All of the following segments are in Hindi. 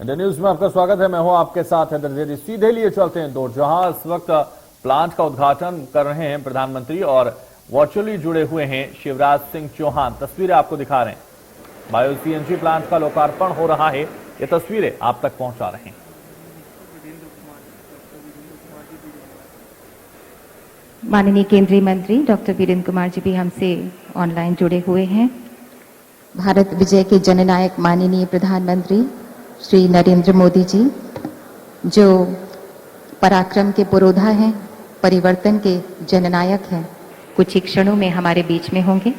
इंडिया न्यूज में आपका स्वागत है। मैं हूं आपके साथ हैदर जेरी। सीधे लिए चलते हैं दौड़, जहां इस वक्त प्लांट का उद्घाटन कर रहे हैं प्रधानमंत्री और वर्चुअली जुड़े हुए हैं शिवराज सिंह चौहान। तस्वीरें आपको दिखा रहे हैं। बायो सीएनजी प्लांट का लोकार्पण हो रहा है, ये तस्वीरें आप तक पहुंचा रहे हैं। माननीय केंद्रीय मंत्री डॉक्टर वीरेंद्र कुमार जी भी हमसे ऑनलाइन जुड़े हुए हैं। भारत विजय के जननायक माननीय प्रधानमंत्री श्री नरेंद्र मोदी जी, जो पराक्रम के पुरोधा हैं, परिवर्तन के जननायक हैं, कुछ ही क्षणों में हमारे बीच में होंगे।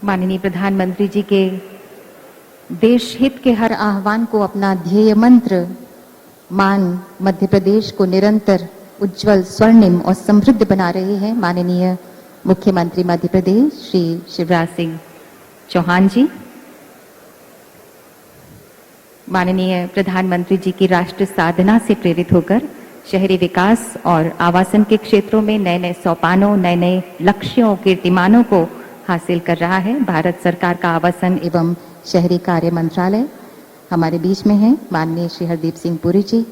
माननीय प्रधानमंत्री जी के देश हित के हर आह्वान को अपना ध्येय मंत्र मान मध्य प्रदेश को निरंतर उज्जवल, स्वर्णिम और समृद्ध बना रहे हैं माननीय मुख्यमंत्री मध्य प्रदेश श्री शिवराज सिंह चौहान जी। माननीय प्रधानमंत्री जी की राष्ट्र साधना से प्रेरित होकर शहरी विकास और आवासन के क्षेत्रों में नए नए सोपानों, नए नए लक्ष्यों, कीर्तिमानों को हासिल कर रहा है भारत सरकार का आवासन एवं शहरी कार्य मंत्रालय। हमारे बीच में हैं माननीय श्री हरदीप सिंह पुरी जी।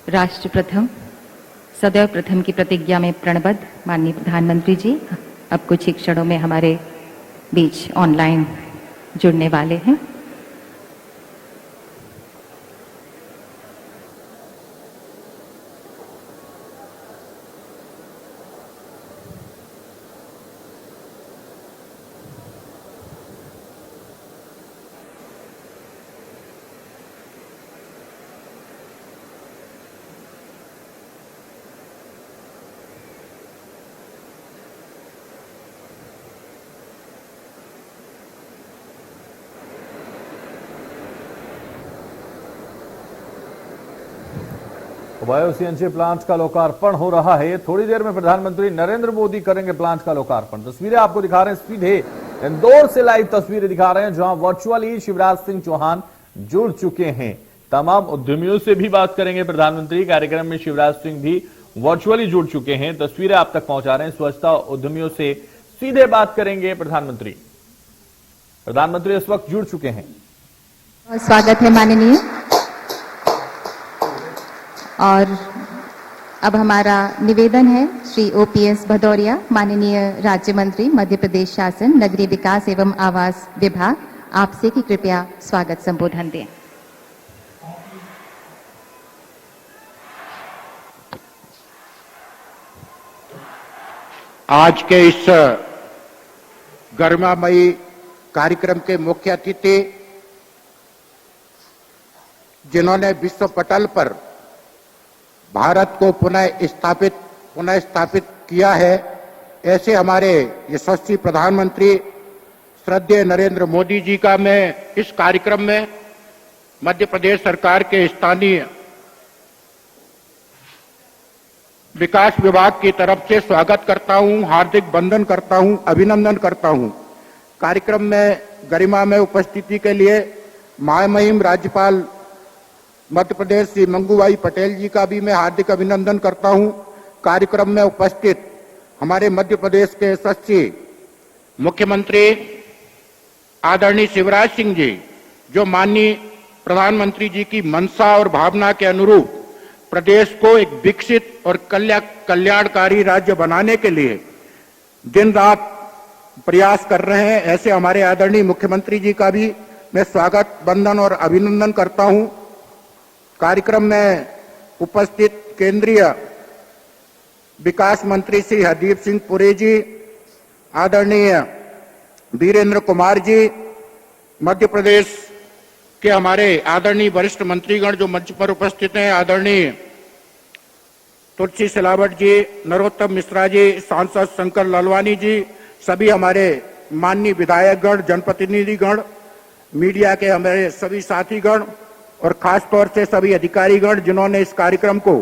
राष्ट्र प्रथम, सदैव प्रथम की प्रतिज्ञा में प्रणबद्ध माननीय प्रधानमंत्री जी अब कुछ ही क्षणों में हमारे बीच ऑनलाइन जुड़ने वाले हैं। बायो सीएनजी प्लांट का लोकार्पण हो रहा है। थोड़ी देर में प्रधानमंत्री नरेंद्र मोदी करेंगे प्लांट का लोकार्पण। तस्वीरें आपको दिखा रहे हैं, सीधे इंदौर से लाइव तस्वीरें दिखा रहे हैं, जहां वर्चुअली शिवराज सिंह चौहान जुड़ चुके हैं। तमाम उद्यमियों से भी बात करेंगे प्रधानमंत्री। कार्यक्रम में शिवराज सिंह भी वर्चुअली जुड़ चुके हैं। तस्वीरें आप तक पहुंचा रहे हैं। स्वच्छता उद्यमियों से सीधे बात करेंगे प्रधानमंत्री। प्रधानमंत्री इस वक्त जुड़ चुके हैं। स्वागत है माननीय। और अब हमारा निवेदन है श्री ओपीएस भदौरिया, माननीय राज्य मंत्री मध्य प्रदेश शासन नगरीय विकास एवं आवास विभाग, आपसे कि कृपया स्वागत संबोधन दें। आज के इस गरिमामयी कार्यक्रम के मुख्य अतिथि, जिन्होंने विश्व पटल पर भारत को पुनः स्थापित किया है, ऐसे हमारे यशस्वी प्रधानमंत्री श्रद्धेय नरेंद्र मोदी जी का मैं इस कार्यक्रम में मध्य प्रदेश सरकार के स्थानीय विकास विभाग की तरफ से स्वागत करता हूं, हार्दिक वंदन करता हूं, अभिनंदन करता हूं। कार्यक्रम में गरिमा में उपस्थिति के लिए महामहिम राज्यपाल मध्य प्रदेश श्री मंगूभाई पटेल जी का भी मैं हार्दिक अभिनंदन करता हूं। कार्यक्रम में उपस्थित हमारे मध्य प्रदेश के यशस्वी मुख्यमंत्री आदरणीय शिवराज सिंह जी, जो माननीय प्रधानमंत्री जी की मंशा और भावना के अनुरूप प्रदेश को एक विकसित और कल्याणकारी राज्य बनाने के लिए दिन रात प्रयास कर रहे हैं, ऐसे हमारे आदरणीय मुख्यमंत्री जी का भी मैं स्वागत, वंदन और अभिनंदन करता हूं। कार्यक्रम में उपस्थित केंद्रीय विकास मंत्री श्री हरदीप सिंह पुरी जी, आदरणीय वीरेंद्र कुमार जी, मध्य प्रदेश के हमारे आदरणीय वरिष्ठ मंत्रीगण जो मंच पर उपस्थित हैं, आदरणीय तुलसी सिलावट जी, नरोत्तम मिश्रा जी, सांसद शंकर लालवानी जी, सभी हमारे माननीय विधायकगण, जनप्रतिनिधिगण, मीडिया के हमारे सभी साथीगण और खास तौर से सभी अधिकारीगण जिन्होंने इस कार्यक्रम को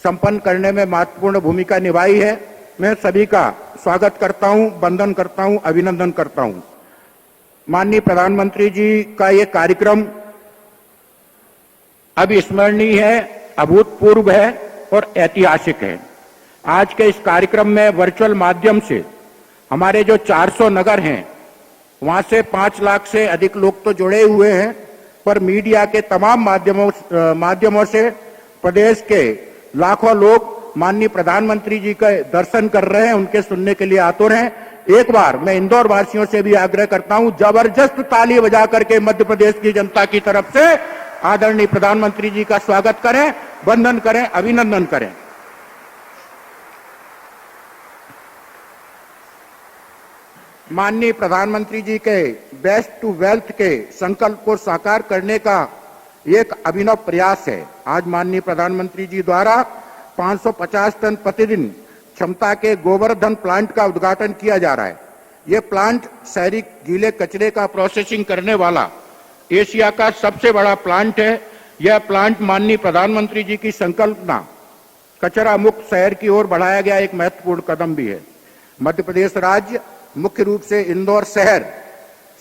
संपन्न करने में महत्वपूर्ण भूमिका निभाई है, मैं सभी का स्वागत करता हूं, वंदन करता हूं, अभिनंदन करता हूं। माननीय प्रधानमंत्री जी का ये कार्यक्रम अविस्मरणीय है, अभूतपूर्व है और ऐतिहासिक है। आज के इस कार्यक्रम में वर्चुअल माध्यम से हमारे जो 400 नगर हैं वहां से 5 लाख से अधिक लोग तो जुड़े हुए हैं, पर मीडिया के तमाम माध्यमों से प्रदेश के लाखों लोग माननीय प्रधानमंत्री जी का दर्शन कर रहे हैं, उनके सुनने के लिए आतुर हैं। एक बार मैं इंदौर वासियों से भी आग्रह करता हूं, जबरदस्त ताली बजा करके मध्य प्रदेश की जनता की तरफ से आदरणीय प्रधानमंत्री जी का स्वागत करें, वंदन करें, अभिनंदन करें। माननीय प्रधानमंत्री जी के बेस्ट टू वेल्थ के संकल्प को साकार करने का एक अभिनव प्रयास है। आज माननीय प्रधानमंत्री जी द्वारा 550 टन प्रतिदिन क्षमता के गोवर्धन प्लांट का उद्घाटन किया जा रहा है। यह प्लांट शहरी गीले कचरे का प्रोसेसिंग करने वाला एशिया का सबसे बड़ा प्लांट है। यह प्लांट माननीय प्रधानमंत्री जी की संकल्पना कचरा मुक्त शहर की ओर बढ़ाया गया एक महत्वपूर्ण कदम भी है। मध्य प्रदेश राज्य मुख्य रूप से इंदौर शहर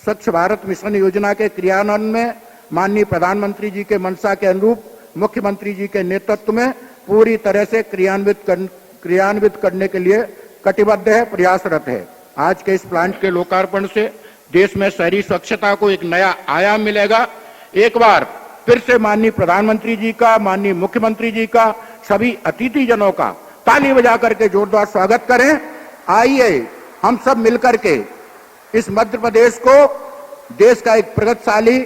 स्वच्छ भारत मिशन योजना के क्रियान्वयन में माननीय प्रधानमंत्री जी के मंशा के अनुरूप मुख्यमंत्री जी के नेतृत्व में पूरी तरह से क्रियान्वित करने के लिए कटिबद्ध है, प्रयासरत है। आज के इस प्लांट के लोकार्पण से देश में शहरी स्वच्छता को एक नया आयाम मिलेगा। एक बार फिर से माननीय प्रधानमंत्री जी का, माननीय मुख्यमंत्री जी का, सभी अतिथिजनों का ताली बजा करके जोरदार स्वागत करें। आइए हम सब मिलकर के इस मध्य प्रदेश को देश का एक प्रगतिशाली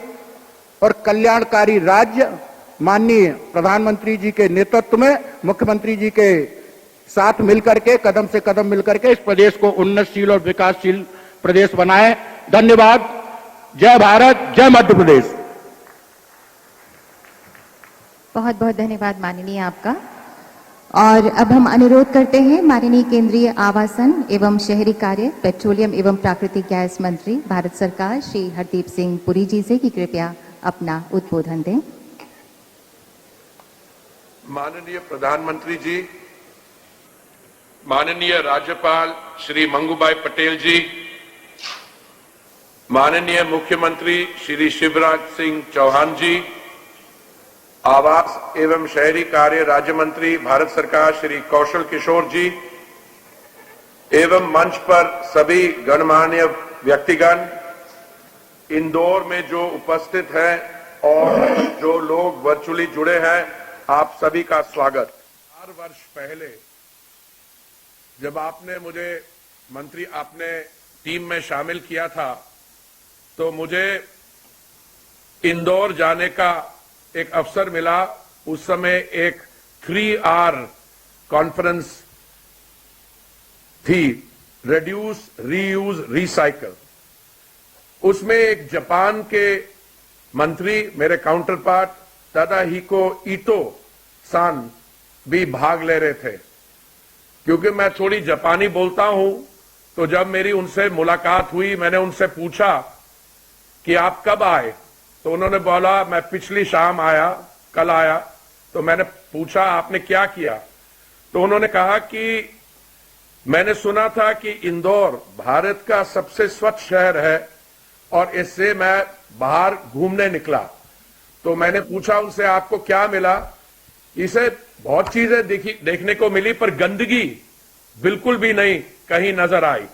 और कल्याणकारी राज्य माननीय प्रधानमंत्री जी के नेतृत्व में, मुख्यमंत्री जी के साथ मिलकर के कदम से कदम मिलकर के इस प्रदेश को उन्नतशील और विकासशील प्रदेश बनाए। धन्यवाद। जय भारत, जय मध्य प्रदेश। बहुत बहुत धन्यवाद माननीय आपका। और अब हम अनुरोध करते हैं माननीय केंद्रीय आवासन एवं शहरी कार्य, पेट्रोलियम एवं प्राकृतिक गैस मंत्री भारत सरकार श्री हरदीप सिंह पुरी जी से कि कृपया अपना उद्बोधन दें। माननीय प्रधानमंत्री जी, माननीय राज्यपाल श्री मंगूभाई पटेल जी, माननीय मुख्यमंत्री श्री शिवराज सिंह चौहान जी, आवास एवं शहरी कार्य राज्य मंत्री भारत सरकार श्री कौशल किशोर जी एवं मंच पर सभी गणमान्य व्यक्तिगण, इंदौर में जो उपस्थित हैं और जो लोग वर्चुअली जुड़े हैं, आप सभी का स्वागत। 4 वर्ष पहले जब आपने मुझे आपने टीम में शामिल किया था, तो मुझे इंदौर जाने का एक अवसर मिला। उस समय एक 3R कॉन्फ्रेंस थी, रिड्यूस, रीयूज, रिसाइकल। उसमें एक जापान के मंत्री, मेरे काउंटर पार्ट तादाहिको ईटो सान भी भाग ले रहे थे। क्योंकि मैं थोड़ी जापानी बोलता हूं, तो जब मेरी उनसे मुलाकात हुई, मैंने उनसे पूछा कि आप कब आए, तो उन्होंने बोला मैं पिछली शाम आया, कल आया। तो मैंने पूछा आपने क्या किया, तो उन्होंने कहा कि मैंने सुना था कि इंदौर भारत का सबसे स्वच्छ शहर है और इससे मैं बाहर घूमने निकला। तो मैंने पूछा उनसे आपको क्या मिला। इसे बहुत चीजें देखने को मिली, पर गंदगी बिल्कुल भी नहीं कहीं नजर आई।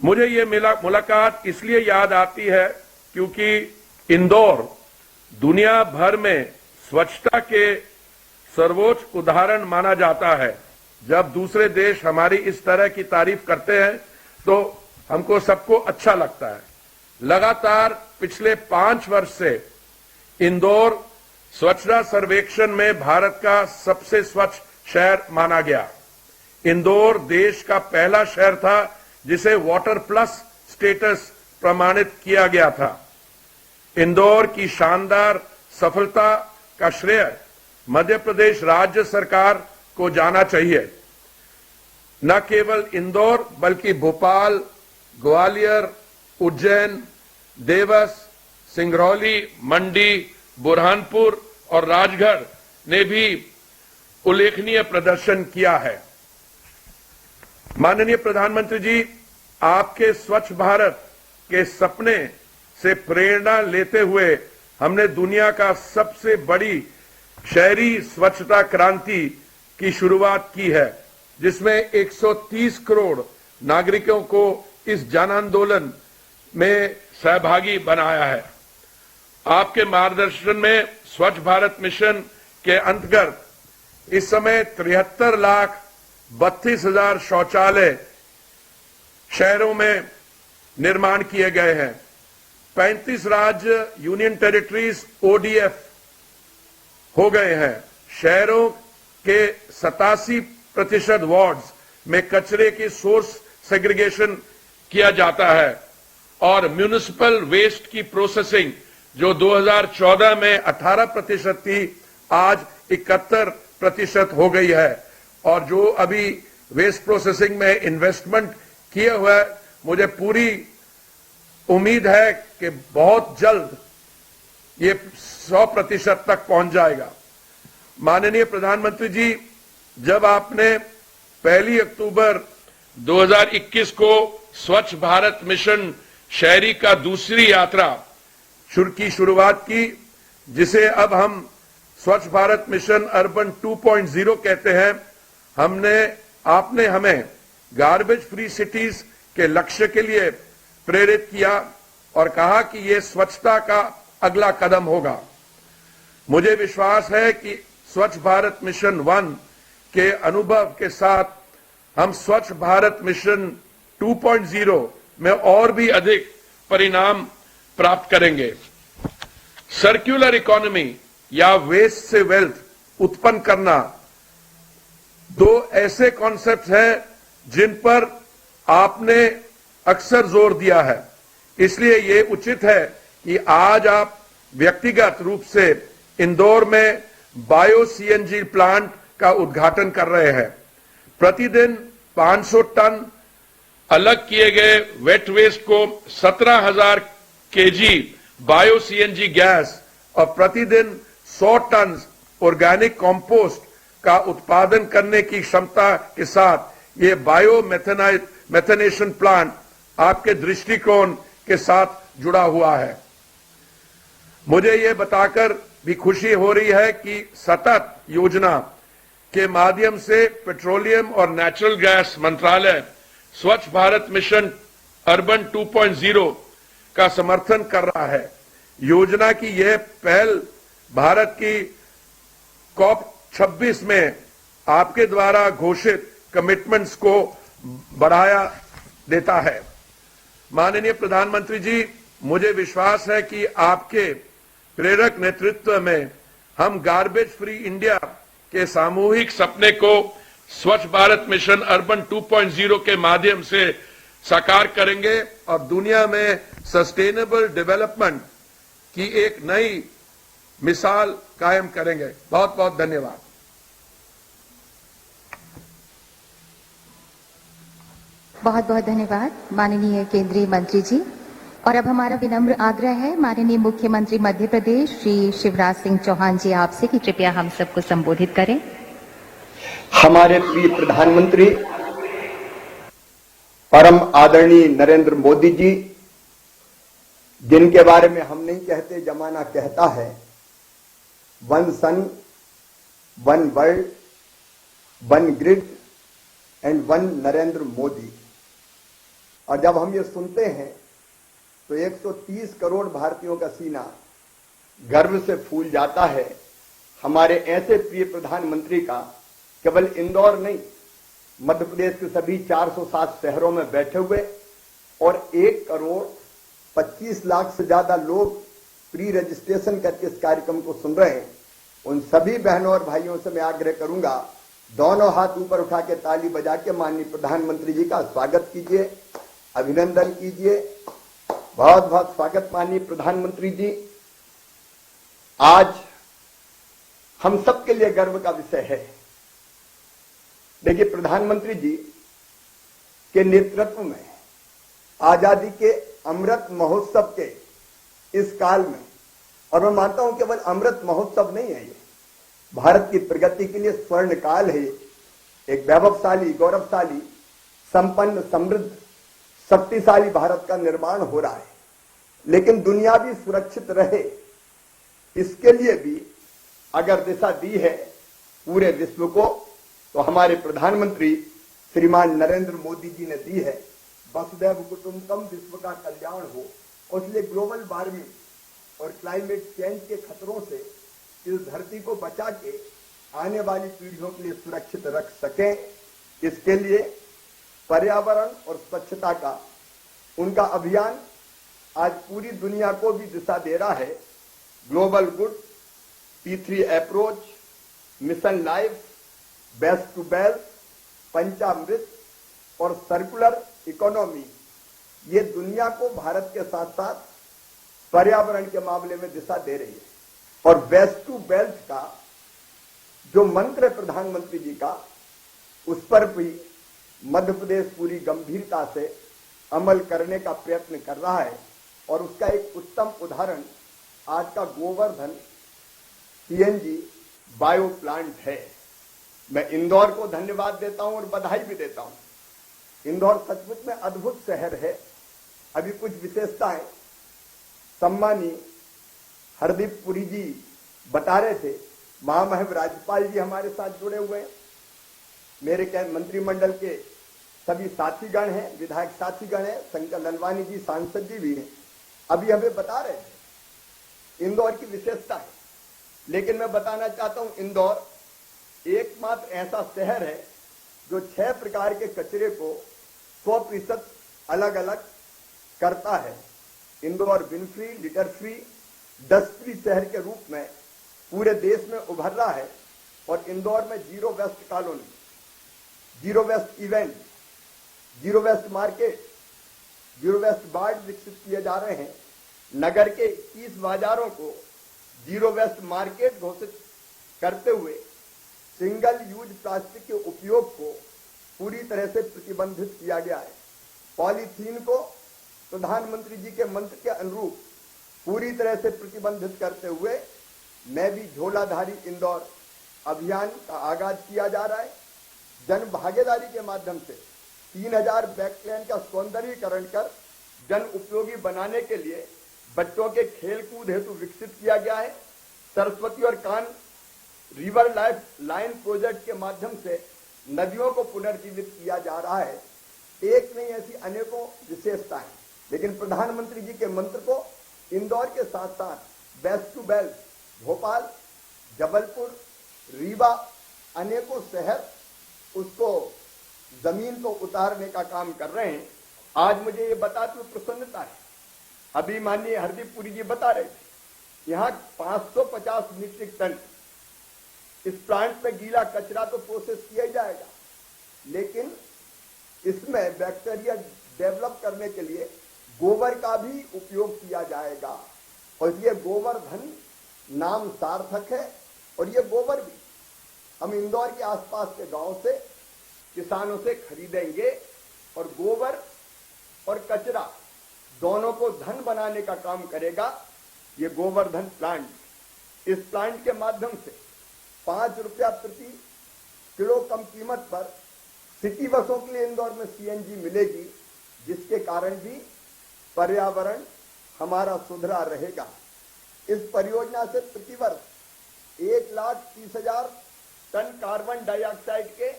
मुझे ये मुलाकात इसलिए याद आती है क्योंकि इंदौर दुनिया भर में स्वच्छता के सर्वोच्च उदाहरण माना जाता है। जब दूसरे देश हमारी इस तरह की तारीफ करते हैं तो हमको सबको अच्छा लगता है। लगातार पिछले 5 वर्ष से इंदौर स्वच्छता सर्वेक्षण में भारत का सबसे स्वच्छ शहर माना गया। इंदौर देश का पहला शहर था जिसे वाटर प्लस स्टेटस प्रमाणित किया गया था। इंदौर की शानदार सफलता का श्रेय मध्य प्रदेश राज्य सरकार को जाना चाहिए। न केवल इंदौर बल्कि भोपाल, ग्वालियर, उज्जैन, देवस, सिंगरौली, मंडी, बुरहानपुर और राजगढ़ ने भी उल्लेखनीय प्रदर्शन किया है। माननीय प्रधानमंत्री जी, आपके स्वच्छ भारत के सपने से प्रेरणा लेते हुए हमने दुनिया का सबसे बड़ी शहरी स्वच्छता क्रांति की शुरुआत की है, जिसमें 130 करोड़ नागरिकों को इस जन आंदोलन में सहभागी बनाया है। आपके मार्गदर्शन में स्वच्छ भारत मिशन के अंतर्गत इस समय 73,32,000 शौचालय शहरों में निर्माण किए गए हैं। 35 राज्य यूनियन टेरिटरीज ODF हो गए हैं। शहरों के 87% वार्ड्स में कचरे की सोर्स सेग्रीगेशन किया जाता है और म्युनिसिपल वेस्ट की प्रोसेसिंग जो 2014 में 18% थी, आज 71% हो गई है। और जो अभी वेस्ट प्रोसेसिंग में इन्वेस्टमेंट किए हुए, मुझे पूरी उम्मीद है कि बहुत जल्द ये 100% तक पहुंच जाएगा। माननीय प्रधानमंत्री जी, जब आपने 1 अक्टूबर 2021 को स्वच्छ भारत मिशन शहरी का दूसरी यात्रा की शुरुआत की, जिसे अब हम स्वच्छ भारत मिशन अर्बन 2.0 कहते हैं, आपने हमें गार्बेज फ्री सिटीज के लक्ष्य के लिए प्रेरित किया और कहा कि यह स्वच्छता का अगला कदम होगा। मुझे विश्वास है कि स्वच्छ भारत मिशन 1 के अनुभव के साथ हम स्वच्छ भारत मिशन 2.0 में और भी अधिक परिणाम प्राप्त करेंगे। सर्कुलर इकोनॉमी या वेस्ट से वेल्थ उत्पन्न करना दो ऐसे कॉन्सेप्ट हैं जिन पर आपने अक्सर जोर दिया है। इसलिए ये उचित है कि आज आप व्यक्तिगत रूप से इंदौर में बायो CNG प्लांट का उद्घाटन कर रहे हैं। प्रतिदिन 500 टन अलग किए गए वेट वेस्ट को 17,000 kg बायो CNG गैस और प्रतिदिन 100 टन ऑर्गेनिक कंपोस्ट का उत्पादन करने की क्षमता के साथ ये बायो मेथनेशन प्लांट आपके दृष्टिकोण के साथ जुड़ा हुआ है। मुझे ये बताकर भी खुशी हो रही है कि सतत योजना के माध्यम से पेट्रोलियम और नेचुरल गैस मंत्रालय स्वच्छ भारत मिशन अर्बन 2.0 का समर्थन कर रहा है। योजना की यह पहल भारत की COP26 में आपके द्वारा घोषित कमिटमेंट्स को बढ़ाया देता है। माननीय प्रधानमंत्री जी, मुझे विश्वास है कि आपके प्रेरक नेतृत्व में हम गार्बेज फ्री इंडिया के सामूहिक सपने को स्वच्छ भारत मिशन अर्बन 2.0 के माध्यम से साकार करेंगे और दुनिया में सस्टेनेबल डेवलपमेंट की एक नई मिसाल कायम करेंगे। बहुत बहुत धन्यवाद। बहुत बहुत धन्यवाद माननीय केंद्रीय मंत्री जी। और अब हमारा विनम्र आग्रह है माननीय मुख्यमंत्री मध्य प्रदेश श्री शिवराज सिंह चौहान जी आपसे कि कृपया हम सबको संबोधित करें। हमारे प्रिय प्रधानमंत्री परम आदरणीय नरेंद्र मोदी जी, जिनके बारे में हम नहीं कहते, जमाना कहता है, one sun, one world, one grid and one Narendra Modi. और जब हम ये सुनते हैं तो 130 करोड़ भारतीयों का सीना गर्व से फूल जाता है। हमारे ऐसे प्रिय प्रधानमंत्री का केवल इंदौर नहीं, मध्य प्रदेश के सभी 407 शहरों में बैठे हुए और 1 करोड़ 25 लाख से ज्यादा लोग प्री रजिस्ट्रेशन करके इस कार्यक्रम को सुन रहे हैं। उन सभी बहनों और भाइयों से मैं आग्रह करूंगा, दोनों हाथ ऊपर उठा के ताली बजा के माननीय प्रधानमंत्री जी का स्वागत कीजिए, अभिनंदन कीजिए। बहुत बहुत स्वागत माननीय प्रधानमंत्री जी। आज हम सबके लिए गर्व का विषय है। देखिए, प्रधानमंत्री जी के नेतृत्व में आजादी के अमृत महोत्सव के इस काल में, और मैं मानता हूं केवल अमृत महोत्सव नहीं है, ये भारत की प्रगति के लिए स्वर्ण काल है। एक वैभवशाली, गौरवशाली, संपन्न, समृद्ध, शक्तिशाली भारत का निर्माण हो रहा है। लेकिन दुनिया भी सुरक्षित रहे, इसके लिए भी अगर दिशा दी है पूरे विश्व को, तो हमारे प्रधानमंत्री श्रीमान नरेंद्र मोदी जी ने दी है। वसुधैव कुटुंबकम, विश्व का कल्याण हो, और इसलिए ग्लोबल वार्मिंग और क्लाइमेट चेंज के खतरों से इस धरती को बचा के आने वाली पीढ़ियों के लिए सुरक्षित रख सकें, इसके लिए पर्यावरण और स्वच्छता का उनका अभियान आज पूरी दुनिया को भी दिशा दे रहा है। Global good, P3 approach, mission life, best to best, Panchamrit और सर्कुलर इकोनॉमी, ये दुनिया को भारत के साथ साथ पर्यावरण के मामले में दिशा दे रही है। और वेस्ट टू बेल्ट का जो मंत्र है प्रधानमंत्री जी का, उस पर भी मध्य प्रदेश पूरी गंभीरता से अमल करने का प्रयत्न कर रहा है। और उसका एक उत्तम उदाहरण आज का गोवर्धन CNG बायो प्लांट है। मैं इंदौर को धन्यवाद देता हूं और बधाई भी देता हूं। इंदौर सचमुच में अद्भुत शहर है। अभी कुछ विशेषताएं सम्मानीय हरदीप पुरी जी बता रहे थे। महामहिम राज्यपाल जी हमारे साथ जुड़े हुए हैं, मेरे मंत्रिमंडल के सभी साथीगण हैं, विधायक साथीगण हैं, शंकर ललवानी जी सांसद जी भी हैं। अभी हमें बता रहे थे इंदौर की विशेषता है। लेकिन मैं बताना चाहता हूं, इंदौर एकमात्र ऐसा शहर है जो 6 प्रकार के कचरे को 100% अलग अलग करता है। Indore bin free, litter free, dust free शहर के रूप में पूरे देश में उभर रहा है। और इंदौर में zero waste colony, zero waste event, zero waste market, zero waste ward विकसित किए जा रहे हैं। नगर के 21 बाजारों को जीरो वेस्ट मार्केट घोषित करते हुए सिंगल यूज प्लास्टिक के उपयोग को पूरी तरह से प्रतिबंधित किया गया है। पॉलीथीन को प्रधानमंत्री जी के मंत्र के अनुरूप पूरी तरह से प्रतिबंधित करते हुए मैं भी झोलाधारी इंदौर अभियान का आगाज किया जा रहा है। जन भागीदारी के माध्यम से 3000 बैकलैंड का सौंदर्यीकरण कर जन उपयोगी बनाने के लिए बच्चों के खेल कूद हेतु विकसित किया गया है। सरस्वती और कान रिवर लाइफ लाइन प्रोजेक्ट के माध्यम से नदियों को पुनर्जीवित किया जा रहा है। एक नहीं, ऐसी अनेकों विशेषताएं। लेकिन प्रधानमंत्री जी के मंत्र को इंदौर के साथ साथ best to best Bhopal, Jabalpur, Rewa, अनेकों शहर उसको जमीन को उतारने का काम कर रहे हैं। आज मुझे ये बताते हुए प्रसन्नता है, अभी माननीय हरदीप पुरी जी बता रहे थे, यहाँ 550 मीट्रिक टन इस प्लांट में गीला कचरा तो प्रोसेस किया ही जाएगा, लेकिन इसमें बैक्टीरिया डेवलप करने के लिए गोबर का भी उपयोग किया जाएगा। और इसलिए गोवर्धन नाम सार्थक है। और ये गोबर भी हम इंदौर के आसपास के गांव से किसानों से खरीदेंगे और गोबर और कचरा दोनों को धन बनाने का काम करेगा ये गोवर्धन प्लांट। इस प्लांट के माध्यम से 5 रुपया प्रति किलो कम कीमत पर सिटी बसों के लिए इंदौर में CNG मिलेगी, जिसके कारण भी पर्यावरण हमारा सुधरा रहेगा। इस परियोजना से प्रतिवर्ष 1,30,000 टन कार्बन डाइऑक्साइड के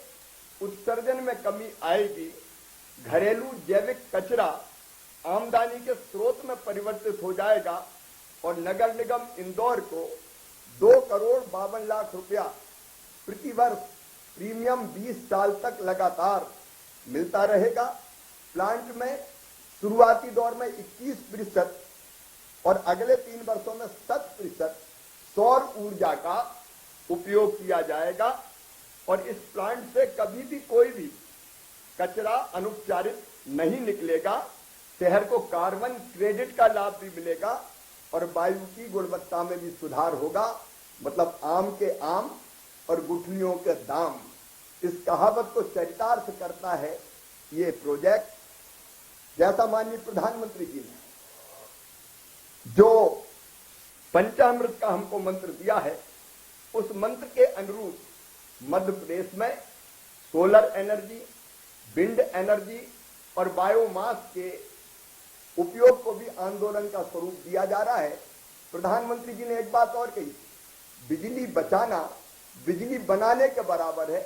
उत्सर्जन में कमी आएगी। घरेलू जैविक कचरा आमदनी के स्रोत में परिवर्तित हो जाएगा और नगर निगम इंदौर को 2,52,00,000 रुपया प्रतिवर्ष प्रीमियम 20 साल तक लगातार मिलता रहेगा। प्लांट में शुरुआती दौर में 21% और अगले 3 वर्षों में 7% सौर ऊर्जा का उपयोग किया जाएगा। और इस प्लांट से कभी भी कोई भी कचरा अनुपचारित नहीं निकलेगा। शहर को कार्बन क्रेडिट का लाभ भी मिलेगा और वायु की गुणवत्ता में भी सुधार होगा। मतलब आम के आम और गुठलियों के दाम, इस कहावत को चरितार्थ करता है ये प्रोजेक्ट। जैसा माननीय प्रधानमंत्री जी ने जो पंचामृत का हमको मंत्र दिया है, उस मंत्र के अनुरूप मध्य प्रदेश में सोलर एनर्जी, विंड एनर्जी, और बायोमास के उपयोग को भी आंदोलन का स्वरूप दिया जा रहा है। प्रधानमंत्री जी ने एक बात और कही, बिजली बचाना बिजली बनाने के बराबर है,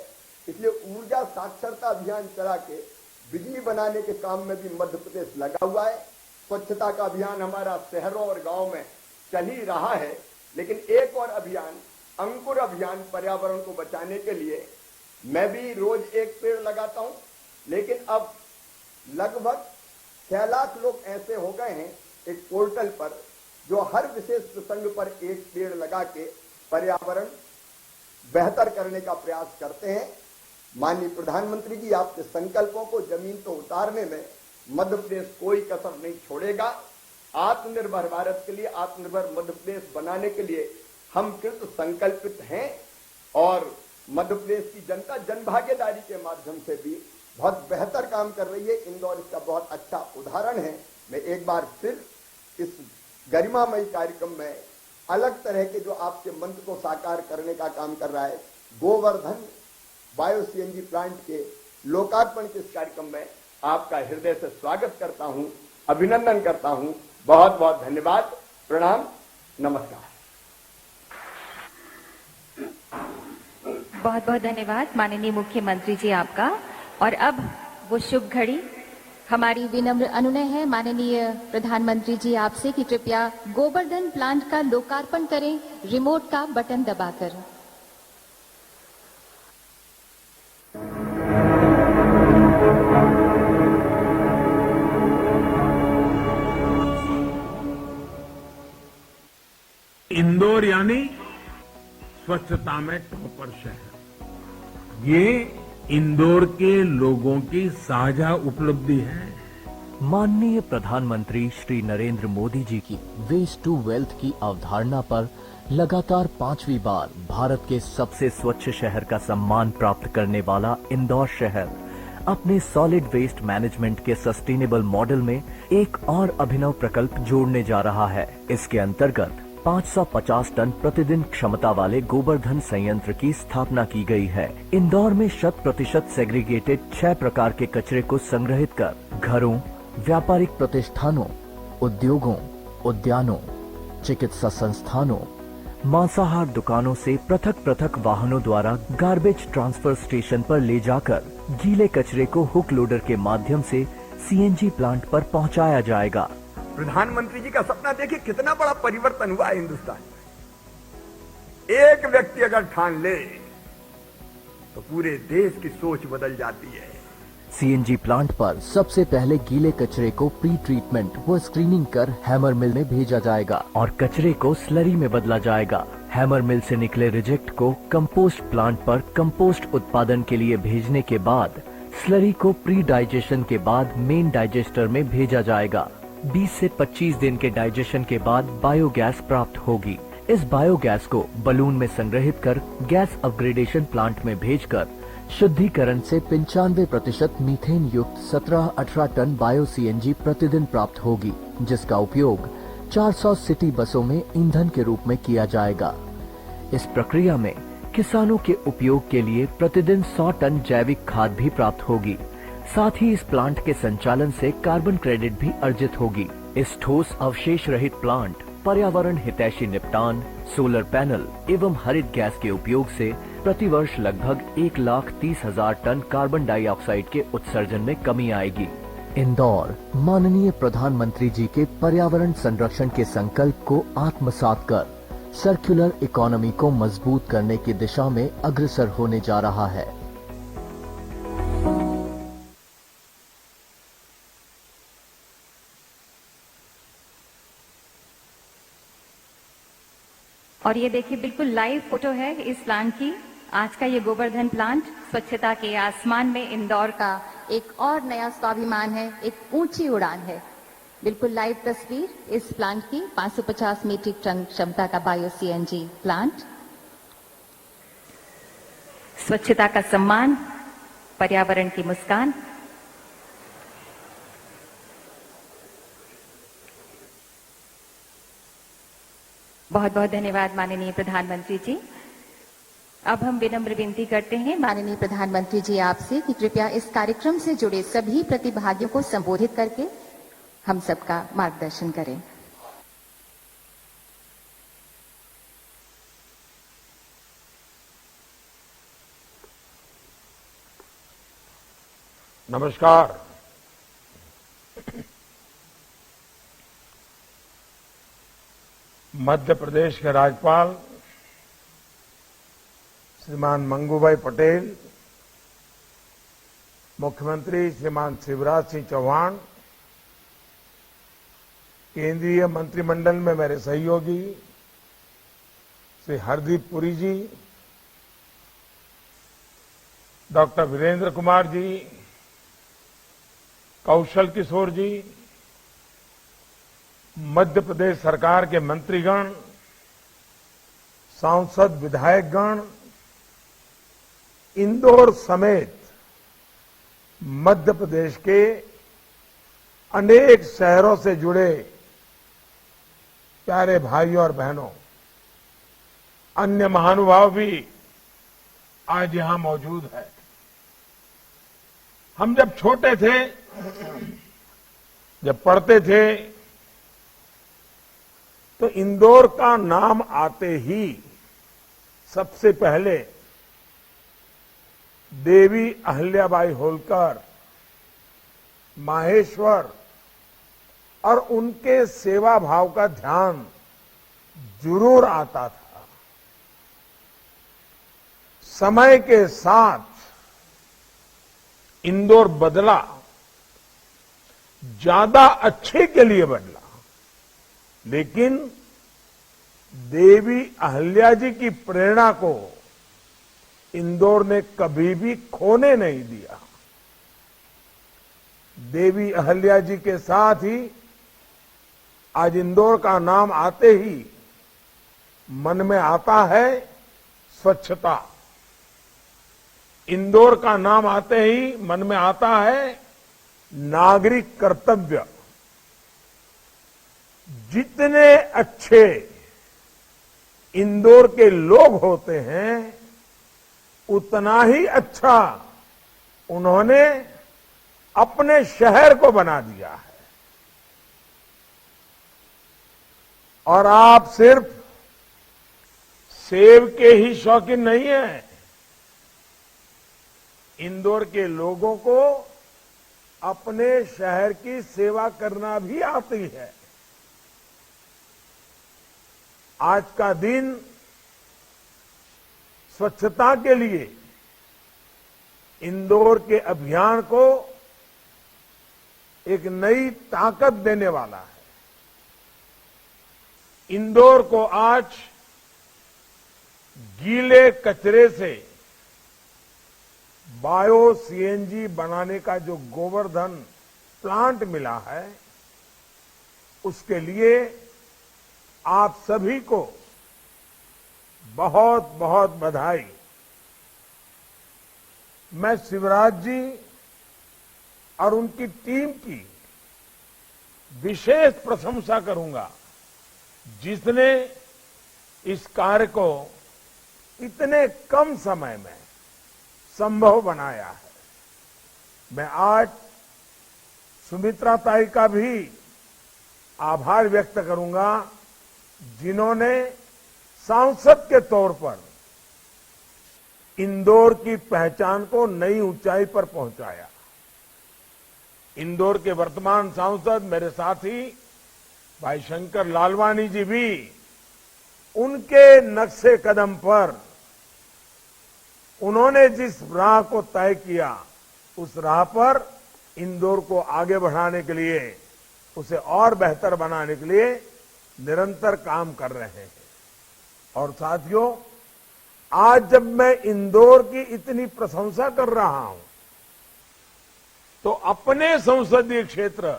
इसलिए ऊर्जा साक्षरता अभियान चला के बिजली बनाने के काम में भी मध्य प्रदेश लगा हुआ है। स्वच्छता का अभियान हमारा शहरों और गांव में चल ही रहा है, लेकिन एक और अभियान, अंकुर अभियान, पर्यावरण को बचाने के लिए मैं भी रोज एक पेड़ लगाता हूं, लेकिन अब लगभग 6 लाख लोग ऐसे हो गए हैं एक पोर्टल पर जो हर विशेष प्रसंग पर एक पेड़ लगा के पर्यावरण बेहतर करने का प्रयास करते हैं। माननीय प्रधानमंत्री जी, आपके संकल्पों को जमीन पर उतारने में मध्य प्रदेश कोई कसर नहीं छोड़ेगा। आत्मनिर्भर भारत के लिए, आत्मनिर्भर मध्य प्रदेश बनाने के लिए हम कृत संकल्पित हैं और मध्य प्रदेश की जनता जन भागीदारी के माध्यम से भी बहुत बेहतर काम कर रही है। इंदौर इसका बहुत अच्छा उदाहरण है। मैं एक बार फिर इस गरिमामयी कार्यक्रम में अलग तरह के जो आपके मंत्र को साकार करने का काम कर रहा है, गोवर्धन बायो सीएनजी प्लांट के लोकार्पण के इस कार्यक्रम में आपका हृदय से स्वागत करता हूं, अभिनंदन करता हूं। बहुत बहुत धन्यवाद, प्रणाम, नमस्कार। बहुत बहुत धन्यवाद माननीय मुख्यमंत्री जी आपका। और अब वो शुभ घड़ी, हमारी विनम्र अनुनय है माननीय प्रधानमंत्री जी आपसे कि कृपया गोवर्धन प्लांट का लोकार्पण करें रिमोट का बटन दबाकर। इंदौर यानी स्वच्छता में टॉपर शहर, ये इंदौर के लोगों की साझा उपलब्धि है। माननीय प्रधानमंत्री श्री नरेंद्र मोदी जी की वेस्ट टू वेल्थ की अवधारणा पर लगातार 5वीं बार भारत के सबसे स्वच्छ शहर का सम्मान प्राप्त करने वाला इंदौर शहर अपने सॉलिड वेस्ट मैनेजमेंट के सस्टेनेबल मॉडल में एक और अभिनव प्रकल्प जोड़ने जा रहा है। इसके अंतर्गत 550 टन प्रतिदिन क्षमता वाले गोवर्धन संयंत्र की स्थापना की गई है। इंदौर में 100% सेग्रीगेटेड 6 प्रकार के कचरे को संग्रहित कर घरों, व्यापारिक प्रतिष्ठानों, उद्योगों, उद्यानों, चिकित्सा संस्थानों, मांसाहार दुकानों से पृथक पृथक वाहनों द्वारा गार्बेज ट्रांसफर स्टेशन पर ले जाकर गीले कचरे को हुक लोडर के माध्यम से सीएनजी प्लांट पर पहुंचाया जाएगा। प्रधानमंत्री जी का सपना देखिए, कितना बड़ा परिवर्तन हुआ है हिंदुस्तान में। एक व्यक्ति अगर ठान ले तो पूरे देश की सोच बदल जाती है। सीएनजी प्लांट पर सबसे पहले गीले कचरे को प्री ट्रीटमेंट व स्क्रीनिंग कर हैमर मिल में भेजा जाएगा और कचरे को स्लरी में बदला जाएगा। हैमर मिल से निकले रिजेक्ट को कंपोस्ट प्लांट पर कंपोस्ट उत्पादन के लिए भेजने के बाद स्लरी को प्री डाइजेशन के बाद मेन डाइजेस्टर में भेजा जाएगा। 20 से 25 दिन के डाइजेशन के बाद बायोगैस प्राप्त होगी। इस बायोगैस को बलून में संग्रहित कर गैस अपग्रेडेशन प्लांट में भेजकर शुद्धिकरण से 95% मीथेन युक्त 17-18 टन बायो सीएनजी प्रतिदिन प्राप्त होगी, जिसका उपयोग 400 सिटी बसों में ईंधन के रूप में किया जाएगा। इस प्रक्रिया में किसानों के उपयोग के लिए प्रतिदिन 100 टन जैविक खाद भी प्राप्त होगी। साथ ही इस प्लांट के संचालन से कार्बन क्रेडिट भी अर्जित होगी। इस ठोस अवशेष रहित प्लांट पर्यावरण हितैषी निपटान, सोलर पैनल एवं हरित गैस के उपयोग से प्रतिवर्ष लगभग 1,30,000 टन कार्बन डाइऑक्साइड के उत्सर्जन में कमी आएगी। इंदौर माननीय प्रधानमंत्री जी के पर्यावरण संरक्षण के संकल्प को आत्मसात कर सर्कुलर इकोनॉमी को मजबूत करने की दिशा में अग्रसर होने जा रहा है। और ये देखिए बिल्कुल लाइव फोटो है इस प्लांट की। आज का ये गोवर्धन प्लांट स्वच्छता के आसमान में इंदौर का एक और नया स्वाभिमान है, एक ऊंची उड़ान है। बिल्कुल लाइव तस्वीर इस प्लांट की। 550 मीट्रिक टन क्षमता का बायो सीएनजी प्लांट। स्वच्छता का सम्मान, पर्यावरण की मुस्कान। बहुत बहुत धन्यवाद माननीय प्रधानमंत्री जी। अब हम विनम्र विनती करते हैं माननीय प्रधानमंत्री जी आपसे कि कृपया इस कार्यक्रम से जुड़े सभी प्रतिभागियों को संबोधित करके हम सबका मार्गदर्शन करें। नमस्कार। मध्य प्रदेश के राज्यपाल श्रीमान मंगूभाई पटेल, मुख्यमंत्री श्रीमान शिवराज सिंह चौहान, केंद्रीय मंत्रिमंडल में मेरे सहयोगी श्री हरदीप पुरी जी, डॉक्टर वीरेंद्र कुमार जी, कौशल किशोर जी, मध्य प्रदेश सरकार के मंत्रीगण, सांसद विधायकगण, इंदौर समेत मध्य प्रदेश के अनेक शहरों से जुड़े प्यारे भाइयों और बहनों, अन्य महानुभाव भी आज यहां मौजूद है। हम जब छोटे थे, जब पढ़ते थे, तो इंदौर का नाम आते ही सबसे पहले देवी अहिल्याबाई होलकर, माहेश्वर और उनके सेवा भाव का ध्यान जरूर आता था। समय के साथ इंदौर बदला, ज्यादा अच्छे के लिए बदला, लेकिन देवी अहिल्या जी की प्रेरणा को इंदौर ने कभी भी खोने नहीं दिया। देवी अहिल्या जी के साथ ही आज इंदौर का नाम आते ही मन में आता है स्वच्छता। इंदौर का नाम आते ही मन में आता है नागरिक कर्तव्य। जितने अच्छे इंदौर के लोग होते हैं, उतना ही अच्छा उन्होंने अपने शहर को बना दिया है। और आप सिर्फ सेब के ही शौकीन नहीं हैं, इंदौर के लोगों को अपने शहर की सेवा करना भी आती है। आज का दिन स्वच्छता के लिए इंदौर के अभियान को एक नई ताकत देने वाला है। इंदौर को आज गीले कचरे से बायो सीएनजी बनाने का जो गोवर्धन प्लांट मिला है, उसके लिए आप सभी को बहुत बहुत बधाई। मैं शिवराज जी और उनकी टीम की विशेष प्रशंसा करूंगा, जिसने इस कार्य को इतने कम समय में संभव बनाया है। मैं आज सुमित्रा ताई का भी आभार व्यक्त करूंगा, जिन्होंने सांसद के तौर पर इंदौर की पहचान को नई ऊंचाई पर पहुंचाया। इंदौर के वर्तमान सांसद मेरे साथी भाई शंकर लालवानी जी भी उनके नक्शे कदम पर उन्होंने जिस राह को तय किया, उस राह पर इंदौर को आगे बढ़ाने के लिए, उसे और बेहतर बनाने के लिए निरंतर काम कर रहे हैं। और साथियों, आज जब मैं इंदौर की इतनी प्रशंसा कर रहा हूं, तो अपने संसदीय क्षेत्र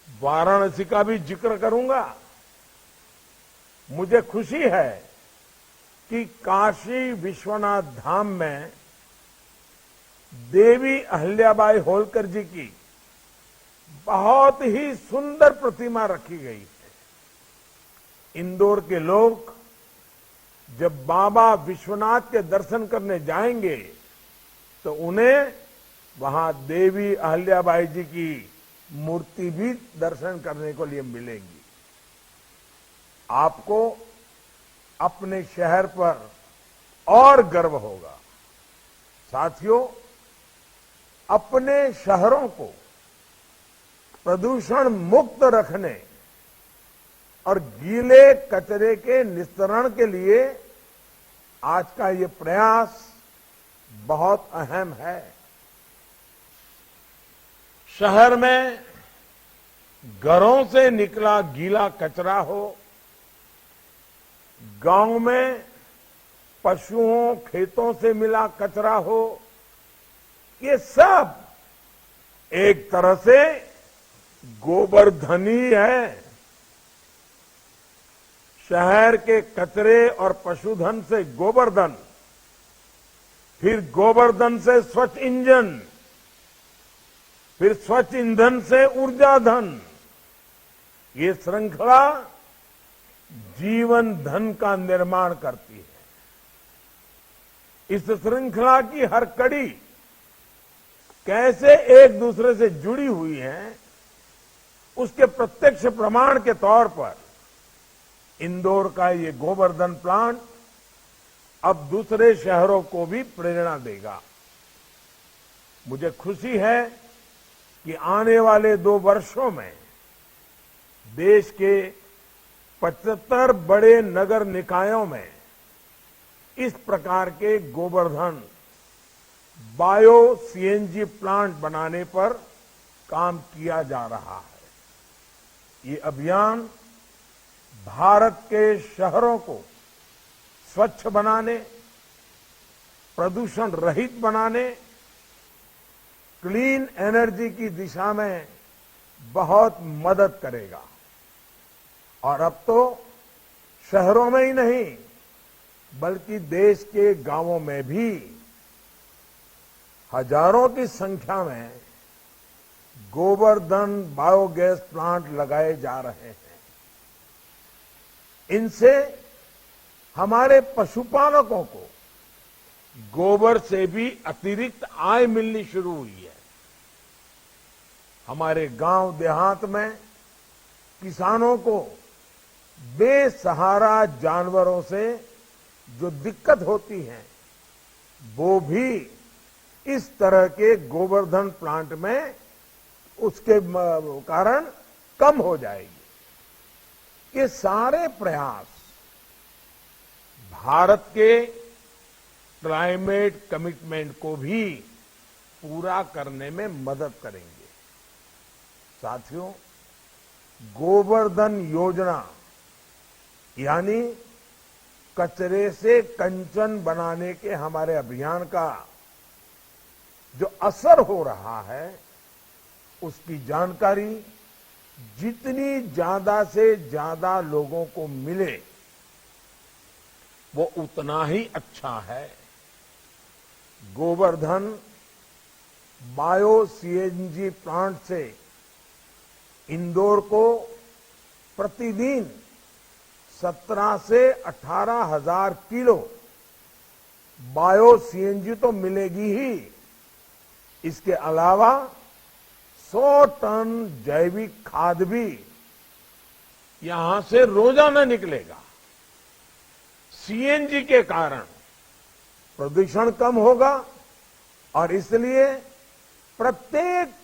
वाराणसी का भी जिक्र करूंगा। मुझे खुशी है कि काशी विश्वनाथ धाम में देवी अहिल्याबाई होलकर जी की बहुत ही सुंदर प्रतिमा रखी गई है। इंदौर के लोग जब बाबा विश्वनाथ के दर्शन करने जाएंगे तो उन्हें वहां देवी अहल्याबाई जी की मूर्ति भी दर्शन करने को लिए मिलेंगी। आपको अपने शहर पर और गर्व होगा। साथियों, अपने शहरों को प्रदूषण मुक्त रखने और गीले कचरे के निस्तारण के लिए आज का ये प्रयास बहुत अहम है। शहर में घरों से निकला गीला कचरा हो, गांव में पशुओं खेतों से मिला कचरा हो, ये सब एक तरह से गोबरधन ही है। शहर के कचरे और पशुधन से गोबरधन, फिर गोबरधन से स्वच्छ इंजन, फिर स्वच्छ ईंधन से ऊर्जा धन, ये श्रृंखला जीवन धन का निर्माण करती है। इस श्रृंखला की हर कड़ी कैसे एक दूसरे से जुड़ी हुई है, उसके प्रत्यक्ष प्रमाण के तौर पर इंदौर का ये गोबरधन प्लांट अब दूसरे शहरों को भी प्रेरणा देगा। मुझे खुशी है कि आने वाले 2 वर्षों में देश के 75 बड़े नगर निकायों में इस प्रकार के गोबरधन बायो सीएनजी प्लांट बनाने पर काम किया जा रहा है। ये अभियान भारत के शहरों को स्वच्छ बनाने, प्रदूषण रहित बनाने, क्लीन एनर्जी की दिशा में बहुत मदद करेगा। और अब तो शहरों में ही नहीं बल्कि देश के गांवों में भी हजारों की संख्या में गोबरधन बायोगैस प्लांट लगाए जा रहे हैं। इनसे हमारे पशुपालकों को गोबर से भी अतिरिक्त आय मिलनी शुरू हुई है। हमारे गांव देहात में किसानों को बेसहारा जानवरों से जो दिक्कत होती है वो भी इस तरह के गोबरधन प्लांट में उसके कारण कम हो जाएगी। ये सारे प्रयास भारत के क्लाइमेट कमिटमेंट को भी पूरा करने में मदद करेंगे। साथियों, गोबरधन योजना यानी कचरे से कंचन बनाने के हमारे अभियान का जो असर हो रहा है उसकी जानकारी जितनी ज्यादा से ज्यादा लोगों को मिले वो उतना ही अच्छा है। गोबरधन बायो सीएनजी प्लांट से इंदौर को प्रतिदिन 17 से 18 हजार किलो बायो सीएनजी तो मिलेगी ही, इसके अलावा 100 टन जैविक खाद भी यहां से रोजाना निकलेगा। सीएनजी के कारण प्रदूषण कम होगा और इसलिए प्रत्येक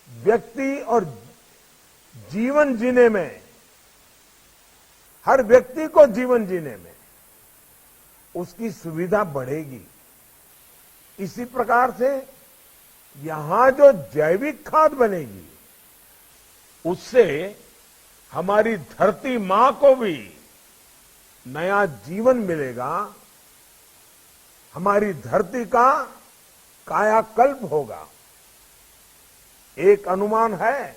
व्यक्ति और जीवन जीने में, हर व्यक्ति को जीवन जीने में उसकी सुविधा बढ़ेगी। इसी प्रकार से यहां जो जैविक खाद बनेगी उससे हमारी धरती मां को भी नया जीवन मिलेगा, हमारी धरती का कायाकल्प होगा। एक अनुमान है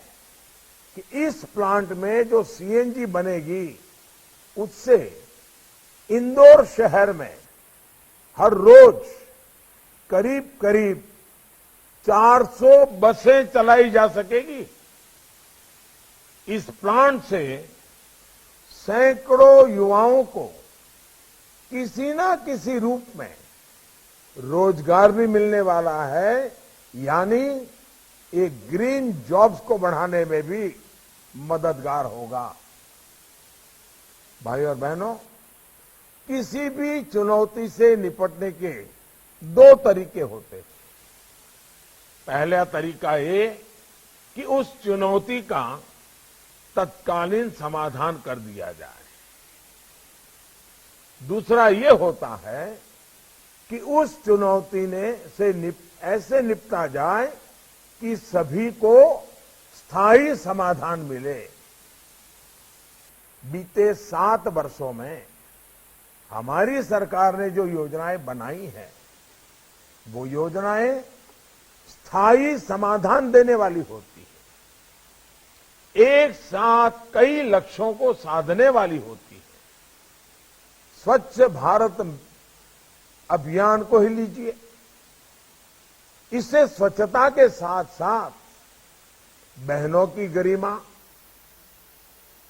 कि इस प्लांट में जो सीएनजी बनेगी उससे इंदौर शहर में हर रोज करीब करीब 400 बसें चलाई जा सकेगी। इस प्लांट से सैकड़ों युवाओं को किसी ना किसी रूप में रोजगार भी मिलने वाला है, यानी एक ग्रीन जॉब्स को बढ़ाने में भी मददगार होगा। भाई और बहनों, किसी भी चुनौती से निपटने के दो तरीके होते हैं। पहला तरीका ये कि उस चुनौती का तत्कालीन समाधान कर दिया जाए। दूसरा ये होता है कि उस चुनौती से ऐसे निपटा जाए कि सभी को स्थायी समाधान मिले। बीते 7 वर्षों में हमारी सरकार ने जो योजनाएं बनाई हैं, वो योजनाएं स्थायी समाधान देने वाली होती है, एक साथ कई लक्ष्यों को साधने वाली होती है। स्वच्छ भारत अभियान को ही लीजिए, इससे स्वच्छता के साथ साथ बहनों की गरिमा,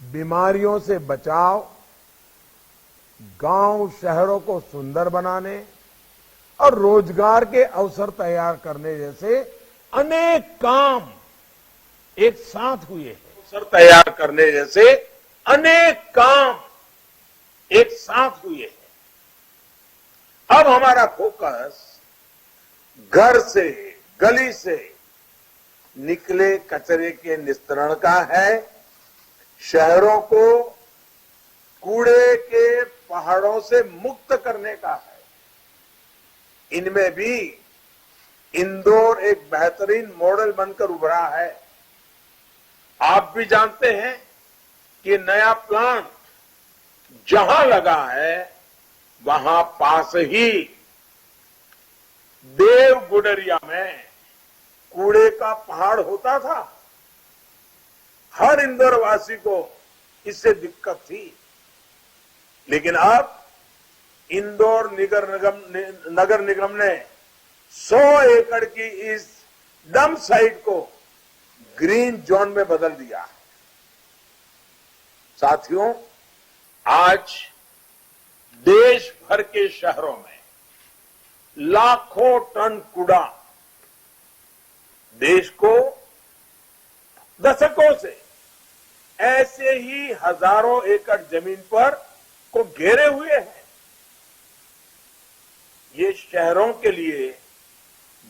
बीमारियों से बचाव, गांव शहरों को सुंदर बनाने और रोजगार के अवसर तैयार करने जैसे अनेक काम एक साथ हुए हैं। अवसर तैयार करने जैसे अनेक काम एक साथ हुए हैं। अब हमारा फोकस घर से, गली से निकले कचरे के निस्तारण का है, शहरों को कूड़े के पहाड़ों से मुक्त करने का है। इनमें भी इंदौर एक बेहतरीन मॉडल बनकर उभरा है। आप भी जानते हैं कि नया प्लांट जहां लगा है, वहां पास ही देव गुडरिया में कूड़े का पहाड़ होता था। हर इंदौर वासी को इससे दिक्कत थी, लेकिन अब इंदौर नगर निगम ने 100 एकड़ की इस डंप साइट को ग्रीन जोन में बदल दिया है। साथियों, आज देश भर के शहरों में लाखों टन कूड़ा देश को दशकों से ऐसे ही हजारों एकड़ जमीन पर को घेरे हुए हैं। ये शहरों के लिए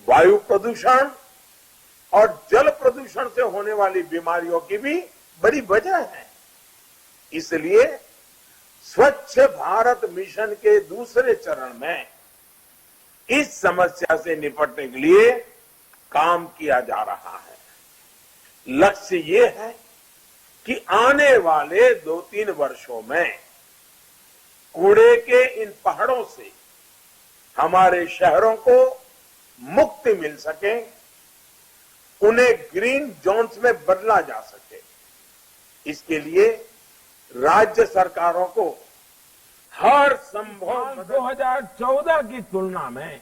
वायु प्रदूषण और जल प्रदूषण से होने वाली बीमारियों की भी बड़ी वजह है। इसलिए स्वच्छ भारत मिशन के दूसरे चरण में इस समस्या से निपटने के लिए काम किया जा रहा है। लक्ष्य ये है कि आने वाले 2-3 वर्षों में कूड़े के इन पहाड़ों से हमारे शहरों को मुक्ति मिल सके, उन्हें ग्रीन जोन्स में बदला जा सके। इसके लिए राज्य सरकारों को हर संभव 2014 की तुलना में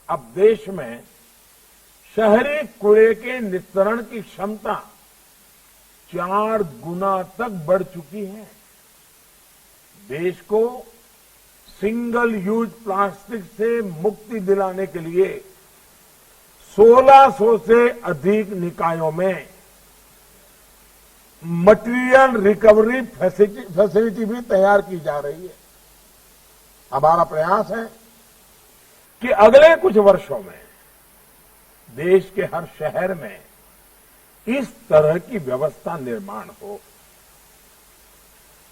अब देश में शहरी कूड़े के निस्तारण की क्षमता 4 गुना तक बढ़ चुकी है। देश को सिंगल यूज प्लास्टिक से मुक्ति दिलाने के लिए 1600 से अधिक निकायों में मटेरियल रिकवरी फैसिलिटी भी तैयार की जा रही है। हमारा प्रयास है कि अगले कुछ वर्षों में देश के हर शहर में इस तरह की व्यवस्था निर्माण हो।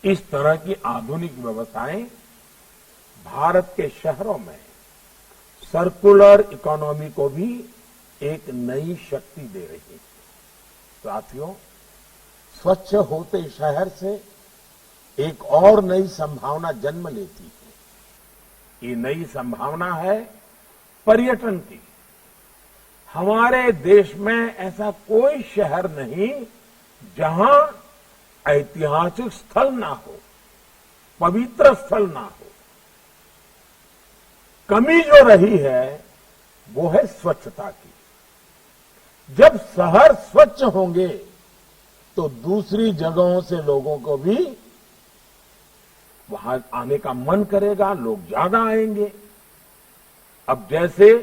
इस तरह की आधुनिक व्यवस्थाएं भारत के शहरों में सर्कुलर इकोनॉमी को भी एक नई शक्ति दे रही है। साथियों, स्वच्छ होते शहर से एक और नई संभावना जन्म लेती है। ये नई संभावना है पर्यटन की। हमारे देश में ऐसा कोई शहर नहीं जहां ऐतिहासिक स्थल ना हो, पवित्र स्थल ना हो। कमी जो रही है वो है स्वच्छता की। जब शहर स्वच्छ होंगे तो दूसरी जगहों से लोगों को भी वहां आने का मन करेगा, लोग ज्यादा आएंगे। अब जैसे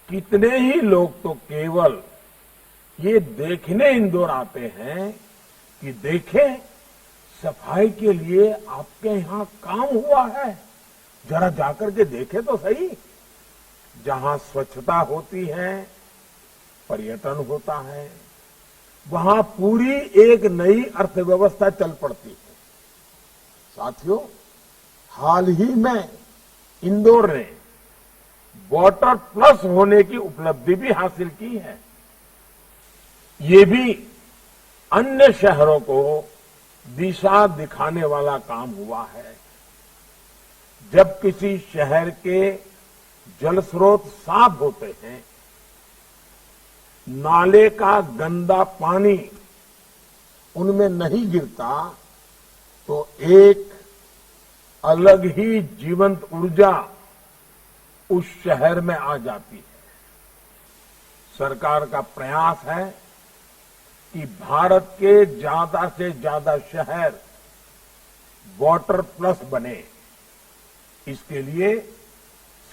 कितने ही लोग तो केवल ये देखने इंदौर आते हैं कि देखें सफाई के लिए आपके यहां काम हुआ है, जरा जाकर के देखे तो सही। जहां स्वच्छता होती है, पर्यटन होता है, वहां पूरी एक नई अर्थव्यवस्था चल पड़ती है। साथियों, हाल ही में इंदौर ने वाटर प्लस होने की उपलब्धि भी हासिल की है। ये भी अन्य शहरों को दिशा दिखाने वाला काम हुआ है। जब किसी शहर के जल स्रोत साफ होते हैं, नाले का गंदा पानी उनमें नहीं गिरता, तो एक अलग ही जीवंत ऊर्जा उस शहर में आ जाती है। सरकार का प्रयास है कि भारत के ज्यादा से ज्यादा शहर वाटर प्लस बने। इसके लिए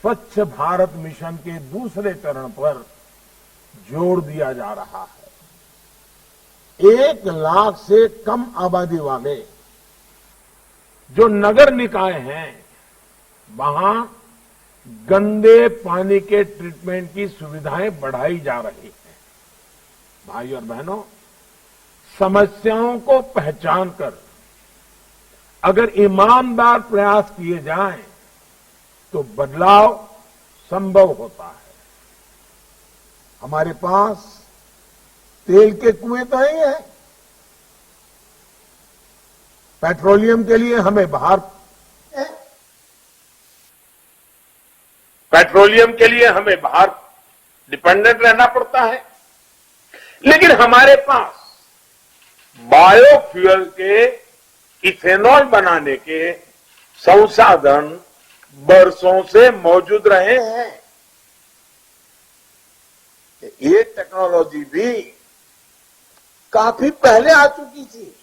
स्वच्छ भारत मिशन के दूसरे चरण पर जोर दिया जा रहा है। 1 लाख से कम आबादी वाले जो नगर निकाय हैं, वहां गंदे पानी के ट्रीटमेंट की सुविधाएं बढ़ाई जा रही हैं। भाई और बहनों, समस्याओं को पहचान कर अगर ईमानदार प्रयास किए जाएं, तो बदलाव संभव होता है। हमारे पास तेल के कुएं तो नहीं है, पेट्रोलियम के लिए हमें बाहर डिपेंडेंट रहना पड़ता है, लेकिन हमारे पास बायोफ्यूल के, इथेनॉल बनाने के संसाधन बरसों से मौजूद रहे हैं। ये टेक्नोलॉजी भी काफी पहले आ चुकी थी।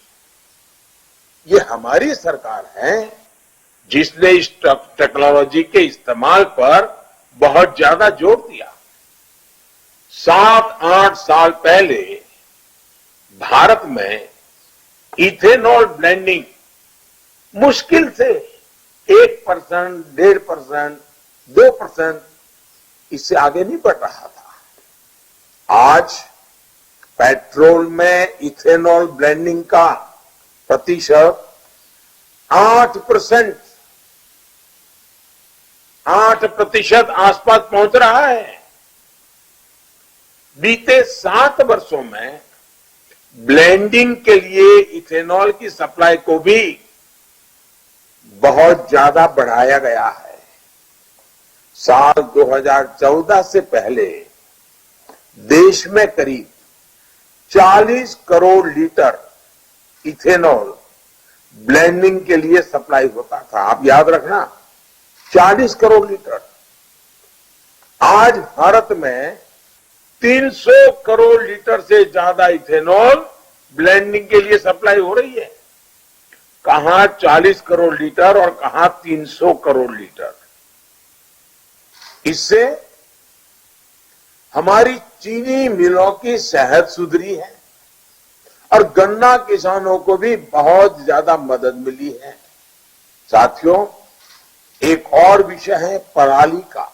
ये हमारी सरकार है जिसने इस टेक्नोलॉजी के इस्तेमाल पर बहुत ज्यादा जोर दिया। 7-8 साल पहले भारत में इथेनॉल ब्लेंडिंग मुश्किल से 1%, 1.5%, 2% इससे आगे नहीं बढ़ रहा था। आज पेट्रोल में इथेनॉल ब्लेंडिंग का प्रतिशत 8% आसपास पहुंच रहा है। बीते 7 वर्षों में ब्लेंडिंग के लिए इथेनॉल की सप्लाई को भी बहुत ज्यादा बढ़ाया गया है। साल 2014 से पहले देश में करीब 40 करोड़ लीटर इथेनॉल ब्लेंडिंग के लिए सप्लाई होता था। आप याद रखना, 40 करोड़ लीटर। आज भारत में 300 करोड़ लीटर से ज्यादा इथेनॉल ब्लेंडिंग के लिए सप्लाई हो रही है। कहां 40 करोड़ लीटर और कहां 300 करोड़ लीटर। इससे हमारी चीनी मिलों की सेहत सुधरी है और गन्ना किसानों को भी बहुत ज्यादा मदद मिली है। साथियों, एक और विषय है पराली का।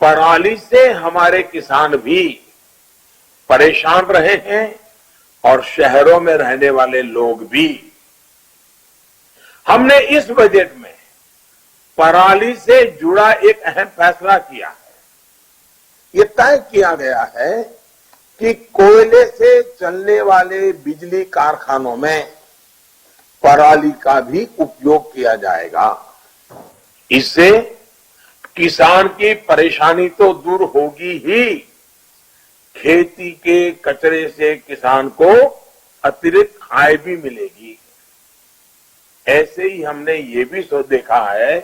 पराली से हमारे किसान भी परेशान रहे हैं और शहरों में रहने वाले लोग भी। हमने इस बजट में पराली से जुड़ा एक अहम फैसला किया है। ये तय किया गया है कि कोयले से चलने वाले बिजली कारखानों में पराली का भी उपयोग किया जाएगा। इससे किसान की परेशानी तो दूर होगी ही, खेती के कचरे से किसान को अतिरिक्त आय भी मिलेगी। ऐसे ही हमने ये भी देखा है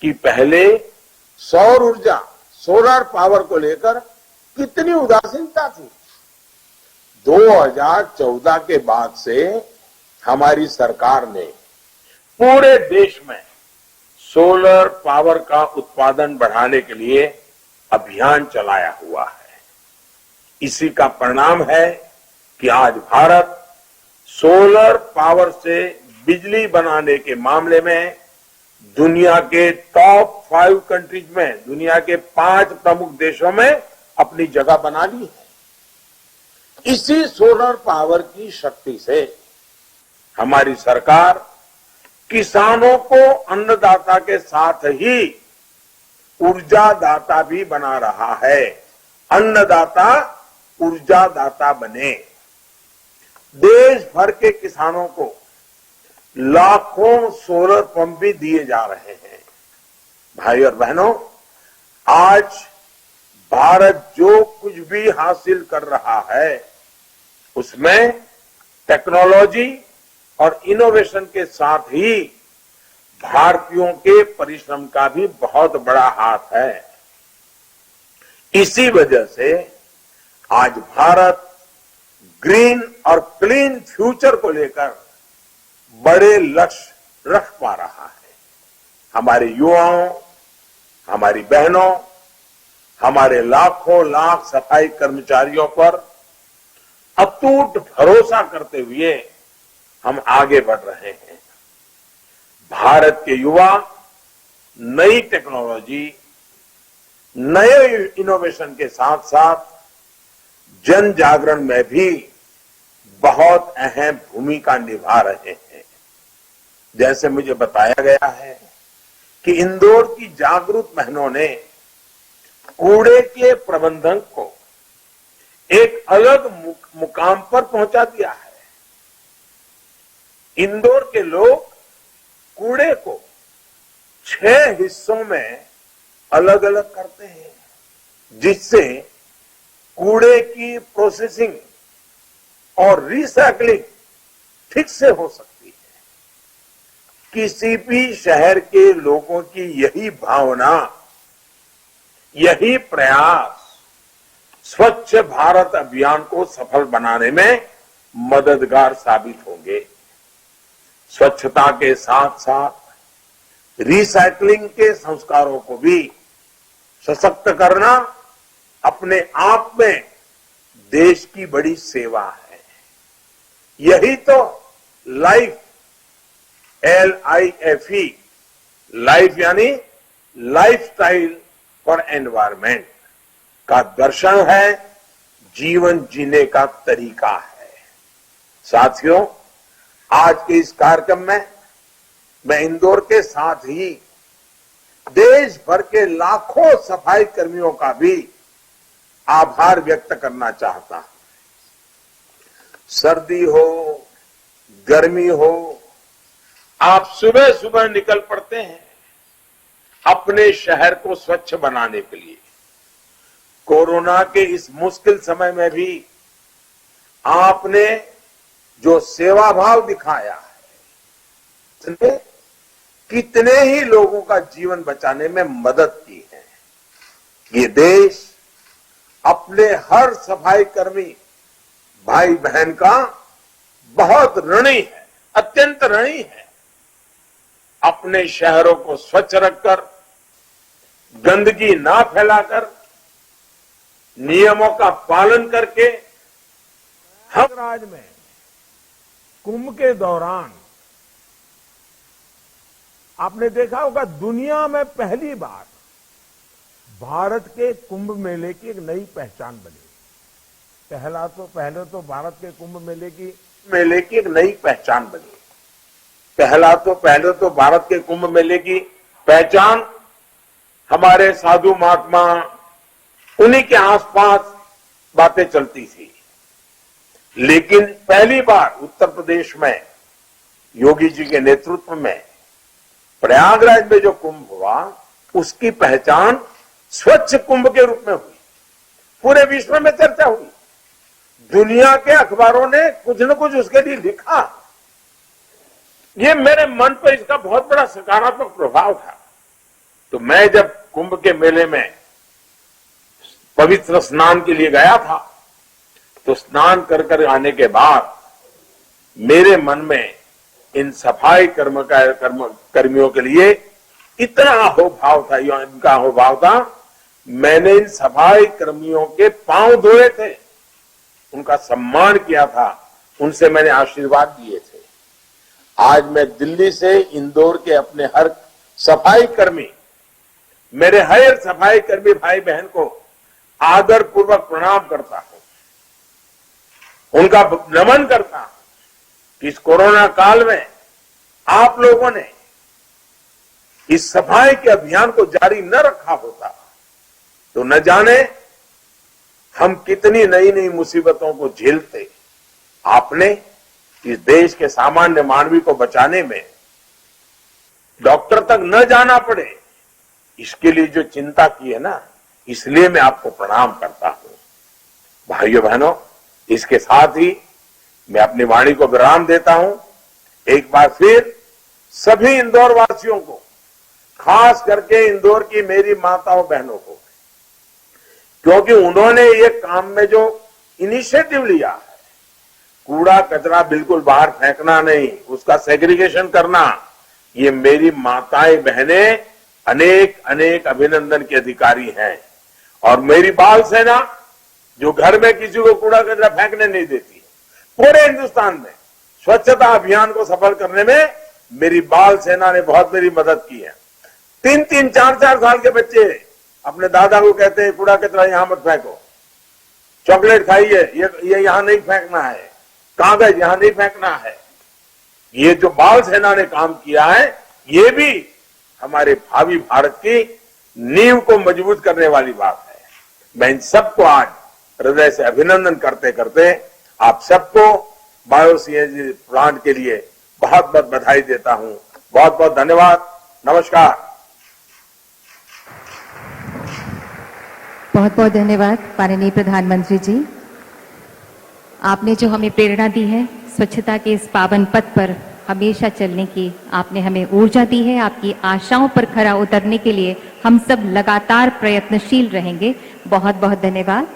कि पहले सौर ऊर्जा, सोलर पावर को लेकर कितनी उदासीनता थी। 2014 के बाद से हमारी सरकार ने पूरे देश में सोलर पावर का उत्पादन बढ़ाने के लिए अभियान चलाया हुआ है। इसी का परिणाम है कि आज भारत सोलर पावर से बिजली बनाने के मामले में दुनिया के टॉप 5 कंट्रीज में, दुनिया के 5 प्रमुख देशों में अपनी जगह बना ली है। इसी सोलर पावर की शक्ति से हमारी सरकार किसानों को अन्नदाता के साथ ही ऊर्जादाता भी बना रहा है। अन्नदाता ऊर्जादाता बने। देश भर के किसानों को लाखों सोलर पंप भी दिए जा रहे हैं। भाई और बहनों, आज भारत जो कुछ भी हासिल कर रहा है उसमें टेक्नोलॉजी और इनोवेशन के साथ ही भारतीयों के परिश्रम का भी बहुत बड़ा हाथ है। इसी वजह से आज भारत ग्रीन और क्लीन फ्यूचर को लेकर बड़े लक्ष्य रख पा रहा है। हमारे युवाओं, हमारी बहनों, हमारे लाखों लाख सफाई कर्मचारियों पर अटूट भरोसा करते हुए हम आगे बढ़ रहे हैं। भारत के युवा नई टेक्नोलॉजी, नए इनोवेशन के साथ साथ जन जागरण में भी बहुत अहम भूमिका निभा रहे हैं। जैसे मुझे बताया गया है कि इंदौर की जागरूक बहनों ने कूड़े के प्रबंधन को एक अलग मुकाम पर पहुंचा दिया है। इंदौर के लोग कूड़े को 6 हिस्सों में अलग अलग करते हैं, जिससे कूड़े की प्रोसेसिंग और रिसाइकलिंग ठीक से हो सकती है। किसी भी शहर के लोगों की यही भावना, यही प्रयास स्वच्छ भारत अभियान को सफल बनाने में मददगार साबित होंगे। स्वच्छता के साथ साथ रिसाइकलिंग के संस्कारों को भी सशक्त करना अपने आप में देश की बड़ी सेवा है। यही तो लाइफ, LIFE, लाइफ यानी लाइफस्टाइल फॉर एनवायरमेंट का दर्शन है, जीवन जीने का तरीका है। साथियों, आज के इस कार्यक्रम में मैं इंदौर के साथ ही देश भर के लाखों सफाई कर्मियों का भी आभार व्यक्त करना चाहता हूं। सर्दी हो, गर्मी हो, आप सुबह सुबह निकल पड़ते हैं अपने शहर को स्वच्छ बनाने के लिए। कोरोना के इस मुश्किल समय में भी आपने जो सेवा भाव दिखाया है, उसने कितने ही लोगों का जीवन बचाने में मदद की है। ये देश अपने हर सफाई कर्मी भाई बहन का बहुत ऋणी है, अत्यंत ऋणी है। अपने शहरों को स्वच्छ रखकर, गंदगी ना फैलाकर, नियमों का पालन करके हम प्रयागराज में कुंभ के दौरान आपने देखा होगा, दुनिया में पहली बार भारत के कुंभ मेले की एक नई पहचान बनी। पहले तो भारत के कुंभ मेले की एक नई पहचान बनी। पहले तो भारत के कुंभ मेले की पहचान हमारे साधु महात्मा, उन्हीं के आसपास बातें चलती थी। लेकिन पहली बार उत्तर प्रदेश में योगी जी के नेतृत्व में प्रयागराज में जो कुंभ हुआ, उसकी पहचान स्वच्छ कुंभ के रूप में हुई। पूरे विश्व में चर्चा हुई। दुनिया के अखबारों ने कुछ न कुछ उसके लिए लिखा। ये मेरे मन पर इसका बहुत बड़ा सकारात्मक प्रभाव था। तो मैं जब कुंभ के मेले में पवित्र स्नान के लिए गया था, तो स्नान कर आने के बाद मेरे मन में इन सफाई कर्मियों के लिए इतना अहोभाव था, इनका अहोभाव था। मैंने इन सफाई कर्मियों के पांव धोए थे, उनका सम्मान किया था, उनसे मैंने आशीर्वाद दिए थे। आज मैं दिल्ली से इंदौर के अपने हर सफाई कर्मी, मेरे हर सफाई कर्मी भाई बहन को आदर पूर्वक प्रणाम करता हूं, उनका नमन करता हूं कि इस कोरोना काल में आप लोगों ने इस सफाई के अभियान को जारी न रखा होता तो न जाने हम कितनी नई नई मुसीबतों को झेलते। आपने इस देश के सामान्य मानवी को बचाने में डॉक्टर तक न जाना पड़े, इसके लिए जो चिंता की है ना, इसलिए मैं आपको प्रणाम करता हूं। भाइयों बहनों, इसके साथ ही मैं अपनी वाणी को विराम देता हूं। एक बार फिर सभी इंदौर वासियों को, खास करके इंदौर की मेरी माताओं बहनों को, क्योंकि उन्होंने ये काम में जो इनिशिएटिव लिया है, कूड़ा कचरा बिल्कुल बाहर फेंकना नहीं, उसका सेग्रीगेशन करना, ये मेरी माताएं बहनें अनेक अनेक अभिनंदन के अधिकारी हैं। और मेरी बाल सेना जो घर में किसी को कूड़ा कचरा फेंकने नहीं देती, पूरे हिंदुस्तान में स्वच्छता अभियान को सफल करने में मेरी बाल सेना ने बहुत मेरी मदद की है। 3-3, 4-4 साल के बच्चे अपने दादा को कहते हैं कूड़ा कचरा यहां मत फेंको, चॉकलेट खाइए, ये यहां नहीं फेंकना है, कागज यहां नहीं फेंकना है। ये जो बाल सेना ने काम किया है, ये भी हमारे भावी भारत की नींव को मजबूत करने वाली बात है। मैं इन सबको आज हृदय से अभिनंदन करते करते आप सबको बायो-सीएनजी प्लांट के लिए बहुत बहुत बधाई देता हूं। बहुत बहुत धन्यवाद। नमस्कार। बहुत बहुत धन्यवाद माननीय प्रधानमंत्री जी। आपने जो हमें प्रेरणा दी है स्वच्छता के इस पावन पथ पर हमेशा चलने की, आपने हमें ऊर्जा दी है। आपकी आशाओं पर खरा उतरने के लिए हम सब लगातार प्रयत्नशील रहेंगे। बहुत बहुत धन्यवाद।